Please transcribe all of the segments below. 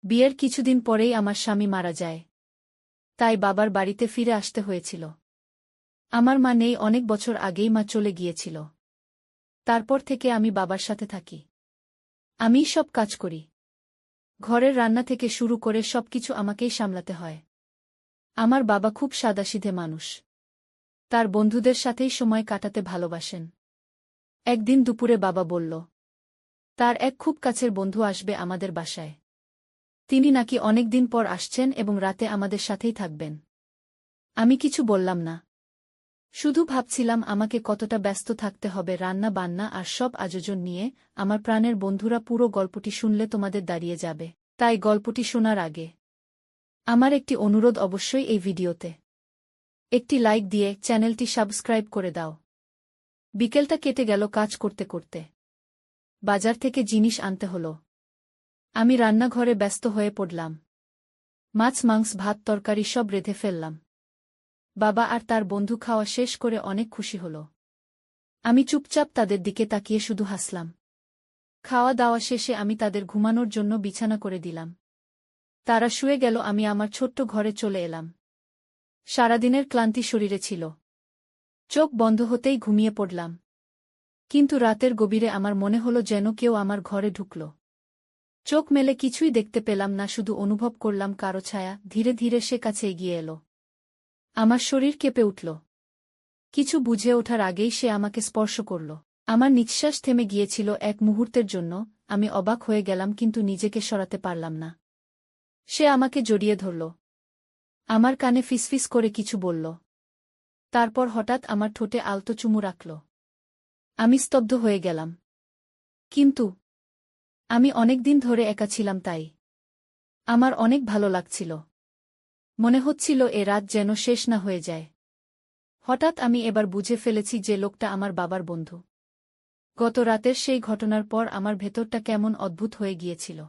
বিয়ের কিছুদিন পরেই আমার স্বামী মারা যায়। তাই বাবার বাড়িতে ফিরে আসতে হয়েছিল। আমার মা নেই, অনেক বছর আগেই মা চলে গিয়েছিল। তারপর থেকে আমি বাবার সাথে থাকি। আমিই সব কাজ করি। ঘরের রান্না থেকে শুরু করে সবকিছু আমাকেই সামলাতে হয়। আমার বাবা খুব সাদাসিধে মানুষ। তার বন্ধুদের সাথেই সময় কাটাতে ভালোবাসেন। একদিন দুপুরে বাবা বলল, তার এক খুব কাছের বন্ধু আসবে আমাদের বাসায়। তিনি নাকি অনেকদিন পর আসছেন এবং রাতে আমাদের সাথেই থাকবেন। আমি কিছু বললাম না। শুধু ভাবছিলাম আমাকে কতটা ব্যস্ত থাকতে হবে রান্না বান্না আর সব আয়োজন নিয়ে। আমার প্রাণের বন্ধুরা, পুরো গল্পটি শুনলে তোমাদের দাঁড়িয়ে যাবে। তাই গল্পটি শোনার আগে আমার একটি অনুরোধ, অবশ্যই এই ভিডিওতে একটি লাইক দিয়ে চ্যানেলটি সাবস্ক্রাইব করে দাও। বিকেলটা কেটে গেল কাজ করতে করতে। বাজার থেকে জিনিস আনতে হলো। আমি রান্নাঘরে ব্যস্ত হয়ে পড়লাম। মাছ, মাংস, ভাত, তরকারি সব রেঁধে ফেললাম। বাবা আর তার বন্ধু খাওয়া শেষ করে অনেক খুশি হল। আমি চুপচাপ তাদের দিকে তাকিয়ে শুধু হাসলাম। খাওয়া দাওয়া শেষে আমি তাদের ঘুমানোর জন্য বিছানা করে দিলাম। তারা শুয়ে গেল, আমি আমার ছোট্ট ঘরে চলে এলাম। সারাদিনের ক্লান্তি শরীরে ছিল। চোখ বন্ধ হতেই ঘুমিয়ে পড়লাম। কিন্তু রাতের গভীরে আমার মনে হলো যেন কেউ আমার ঘরে ঢুকল। চোখ মেলে কিছুই দেখতে পেলাম না, শুধু অনুভব করলাম কারো ছায়া ধীরে ধীরে সে কাছে এগিয়ে এলো। আমার শরীর কেঁপে উঠল। কিছু বুঝে ওঠার আগেই সে আমাকে স্পর্শ করল। আমার নিঃশ্বাস থেমে গিয়েছিল এক মুহূর্তের জন্য। আমি অবাক হয়ে গেলাম, কিন্তু নিজেকে সরাতে পারলাম না। সে আমাকে জড়িয়ে ধরল। আমার কানে ফিসফিস করে কিছু বলল। তারপর হঠাৎ আমার ঠোঁটে আলতো চুমু রাখল। আমি স্তব্ধ হয়ে গেলাম। কিন্তু আমি অনেকদিন ধরে একা ছিলাম, তাই আমার অনেক ভালো লাগছিল। মনে হচ্ছিল এ রাত যেন শেষ না হয়ে যায়। হঠাৎ আমি এবার বুঝে ফেলেছি যে লোকটা আমার বাবার বন্ধু। গত রাতের সেই ঘটনার পর আমার ভেতরটা কেমন অদ্ভুত হয়ে গিয়েছিল।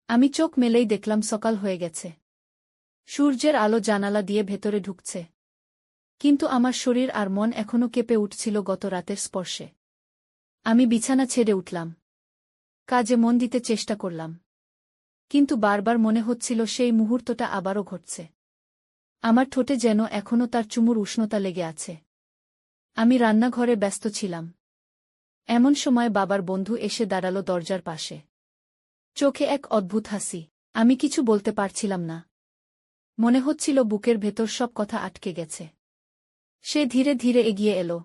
আমি চোখ মেলেই দেখলাম সকাল হয়ে গেছে। সূর্যের আলো জানালা দিয়ে ভেতরে ঢুকছে। কিন্তু আমার শরীর আর মন এখনও কেঁপে উঠছিল গত রাতের স্পর্শে। আমি বিছানা ছেড়ে উঠলাম। কাজে মন দিতে চেষ্টা করলাম। কিন্তু বারবার মনে হচ্ছিল সেই মুহূর্তটা আবারও ঘটছে। আমার ঠোঁটে যেন এখনও তার চুমুর উষ্ণতা লেগে আছে। আমি রান্নাঘরে ব্যস্ত ছিলাম। এমন সময় বাবার বন্ধু এসে দাঁড়াল দরজার পাশে। চোখে এক অদ্ভুত হাসি। আমি কিছু বলতে পারছিলাম না। মনে হচ্ছিল বুকের ভেতর সব কথা আটকে গেছে। সে ধীরে ধীরে এগিয়ে এলো।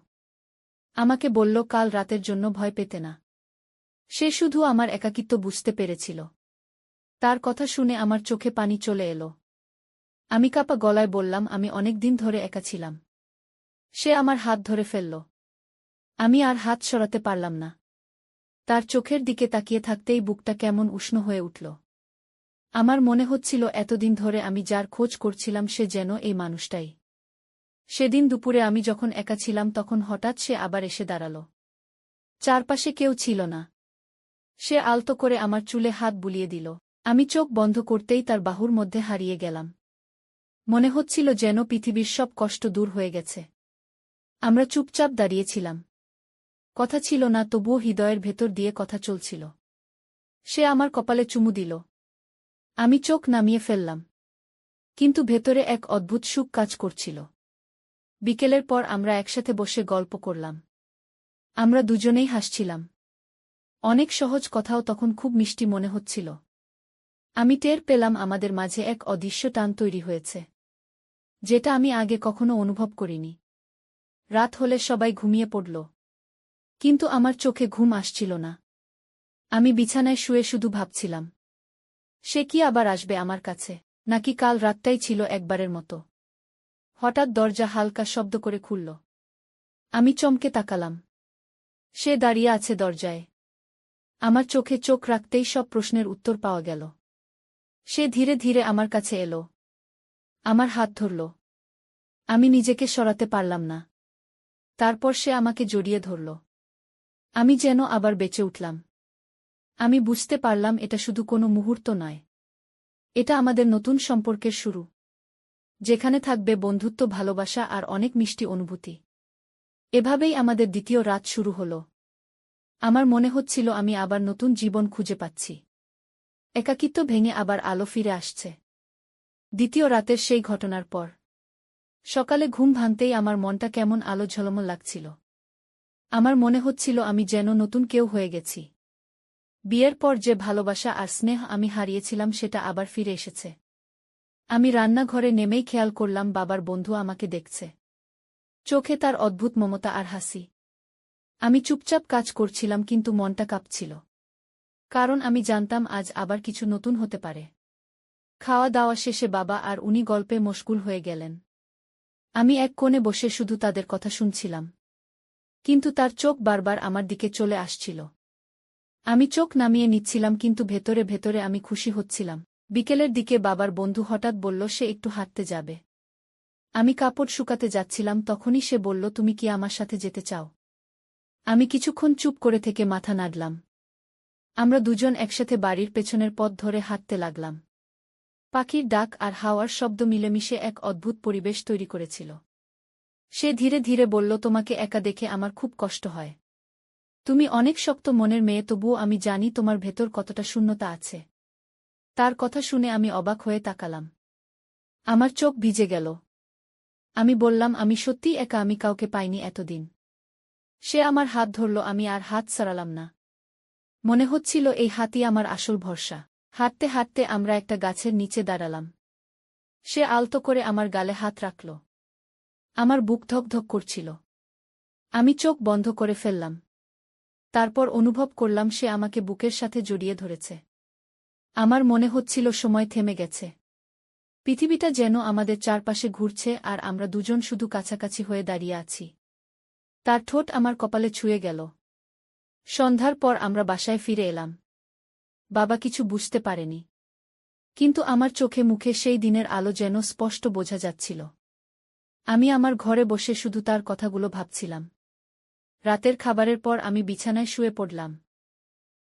আমাকে বলল কাল রাতের জন্য ভয় পেতে না। সে শুধু আমার একাকিত্ব বুঝতে পেরেছিল। তার কথা শুনে আমার চোখে পানি চলে এলো। আমি কাঁপা গলায় বললাম, আমি অনেক দিন ধরে একা ছিলাম। সে আমার হাত ধরে ফেলল। আমি আর হাত সরাতে পারলাম না। তার চোখের দিকে তাকিয়ে থাকতেই বুকটা কেমন উষ্ণ হয়ে উঠল। আমার মনে হচ্ছিল এতদিন ধরে আমি যার খোঁজ করছিলাম সে যেন এই মানুষটাই। সেদিন দুপুরে আমি যখন একা ছিলাম তখন হঠাৎ সে আবার এসে দাঁড়াল। চারপাশে কেউ ছিল না। সে আলতো করে আমার চুলে হাত বুলিয়ে দিল। আমি চোখ বন্ধ করতেই তার বাহুর মধ্যে হারিয়ে গেলাম। মনে হচ্ছিল যেন পৃথিবীর সব কষ্ট দূর হয়ে গেছে। আমরা চুপচাপ দাঁড়িয়েছিলাম। কথা ছিল না, তবুও হৃদয়ের ভেতর দিয়ে কথা চলছিল। সে আমার কপালে চুমু দিল। আমি চোখ নামিয়ে ফেললাম। কিন্তু ভেতরে এক অদ্ভুত সুখ কাজ করছিল। বিকেলের পর আমরা একসাথে বসে গল্প করলাম। আমরা দুজনেই হাসছিলাম। অনেক সহজ কথাও তখন খুব মিষ্টি মনে হচ্ছিল। আমি টের পেলাম আমাদের মাঝে এক অদৃশ্য টান তৈরি হয়েছে, যেটা আমি আগে কখনো অনুভব করিনি। রাত হলে সবাই ঘুমিয়ে পড়ল। কিন্তু আমার চোখে ঘুম আসছিল না। আমি বিছানায় শুয়ে শুধু ভাবছিলাম, সে কি আবার আসবে আমার কাছে, নাকি কাল রাতটাই ছিল একবারের মতো। হঠাৎ দরজা হালকা শব্দ করে খুলল। আমি চমকে তাকালাম। সে দাঁড়িয়ে আছে দরজায়। আমার চোখে চোখ রাখতেই সব প্রশ্নের উত্তর পাওয়া গেল। সে ধীরে ধীরে আমার কাছে এলো। আমার হাত ধরল। আমি নিজেকে সরাতে পারলাম না। তারপর সে আমাকে জড়িয়ে ধরল। আমি যেন আবার বেঁচে উঠলাম। আমি বুঝতে পারলাম এটা শুধু কোনো মুহূর্ত নয়। এটা আমাদের নতুন সম্পর্কের শুরু, যেখানে থাকবে বন্ধুত্ব, ভালোবাসা আর অনেক মিষ্টি অনুভূতি। এভাবেই আমাদের দ্বিতীয় রাত শুরু হলো। আমার মনে হচ্ছিল আমি আবার নতুন জীবন খুঁজে পাচ্ছি। একাকিত্ব ভেঙে আবার আলো ফিরে আসছে। দ্বিতীয় রাতের সেই ঘটনার পর সকালে ঘুম ভাঙতেই আমার মনটা কেমন আলো ঝলমল লাগছিল। আমার মনে হচ্ছিল আমি যেন নতুন কেউ হয়ে গেছি। বিয়ের পর যে ভালোবাসা আর স্নেহ আমি হারিয়েছিলাম সেটা আবার ফিরে এসেছে। আমি রান্নাঘরে নেমেই খেয়াল করলাম বাবার বন্ধু আমাকে দেখছে। চোখে তার অদ্ভুত মমতা আর হাসি। আমি চুপচাপ কাজ করছিলাম কিন্তু মনটা কাঁপছিল। কারণ আমি জানতাম আজ আবার কিছু নতুন হতে পারে। খাওয়া দাওয়া শেষে বাবা আর উনি গল্পে মশগুল হয়ে গেলেন। আমি এক কোণে বসে শুধু তাদের কথা শুনছিলাম। কিন্তু তার চোখ বারবার আমার দিকে চলে আসছিল। আমি চোখ নামিয়ে নিচ্ছিলাম কিন্তু ভেতরে ভেতরে আমি খুশি হচ্ছিলাম। বিকেলের দিকে বাবার বন্ধু হঠাৎ বলল সে একটু হাঁটতে যাবে। আমি কাপড় শুকাতে যাচ্ছিলাম তখনই সে বলল তুমি কি আমার সাথে যেতে চাও? আমি কিছুক্ষণ চুপ করে থেকে মাথা নাড়লাম। আমরা দুজন একসাথে বাড়ির পেছনের পথ ধরে হাঁটতে লাগলাম। পাখির ডাক আর হাওয়ার শব্দ মিলেমিশে এক অদ্ভুত পরিবেশ তৈরি করেছিল। সে ধীরে ধীরে বলল তোমাকে একা দেখে আমার খুব কষ্ট হয়। তুমি অনেক শক্ত মনের মেয়ে তবুও আমি জানি তোমার ভেতর কতটা শূন্যতা আছে। তার কথা শুনে আমি অবাক হয়ে তাকালাম। আমার চোখ ভিজে গেল। আমি বললাম আমি সত্যিই একা, আমি কাউকে পাইনি এতদিন। সে আমার হাত ধরল, আমি আর হাত সরালাম না। মনে হচ্ছিল এই হাতই আমার আসল ভরসা। হাঁটতে হাঁটতে আমরা একটা গাছের নিচে দাঁড়ালাম। সে আলতো করে আমার গালে হাত রাখল। আমার বুক ধকধক করছিল। আমি চোখ বন্ধ করে ফেললাম। তারপর অনুভব করলাম সে আমাকে বুকের সাথে জড়িয়ে ধরেছে। আমার মনে হচ্ছিল সময় থেমে গেছে। পৃথিবীটা যেন আমাদের চারপাশে ঘুরছে আর আমরা দুজন শুধু কাছাকাছি হয়ে দাঁড়িয়ে আছি। তার ঠোঁট আমার কপালে ছুঁয়ে গেল। সন্ধ্যার পর আমরা বাসায় ফিরে এলাম। বাবা কিছু বুঝতে পারেনি। কিন্তু আমার চোখে মুখে সেই দিনের আলো যেন স্পষ্ট বোঝা যাচ্ছিল। আমি আমার ঘরে বসে শুধু তার কথাগুলো ভাবছিলাম। রাতের খাবারের পর আমি বিছানায় শুয়ে পড়লাম।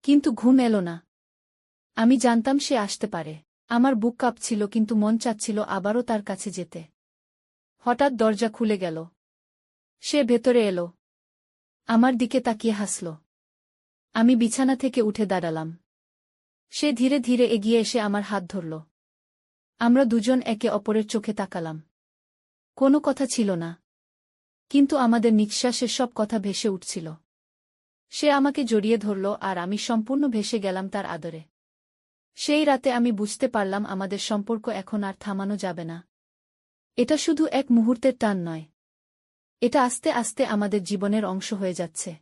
কিন্তু ঘুম এলো না। আমি জানতাম সে আসতে পারে। আমার বুক কাঁপছিল কিন্তু মন চাচ্ছিল আবারও তার কাছে যেতে। হঠাৎ দরজা খুলে গেল। সে ভেতরে এলো। আমার দিকে তাকিয়ে হাসল। আমি বিছানা থেকে উঠে দাঁড়ালাম। সে ধীরে ধীরে এগিয়ে এসে আমার হাত ধরল। আমরা দুজন একে অপরের চোখে তাকালাম। কোনো কথা ছিল না। কিন্তু আমাদের নিঃশ্বাসের সব কথা ভেসে উঠছিল। সে আমাকে জড়িয়ে ধরল আর আমি সম্পূর্ণ ভেসে গেলাম তার আদরে। সেই রাতে আমি বুঝতে পারলাম আমাদের সম্পর্ক এখন আর থামানো যাবে না। এটা শুধু এক মুহূর্তের টান নয়। এটা আস্তে আস্তে আমাদের জীবনের অংশ হয়ে যাচ্ছে।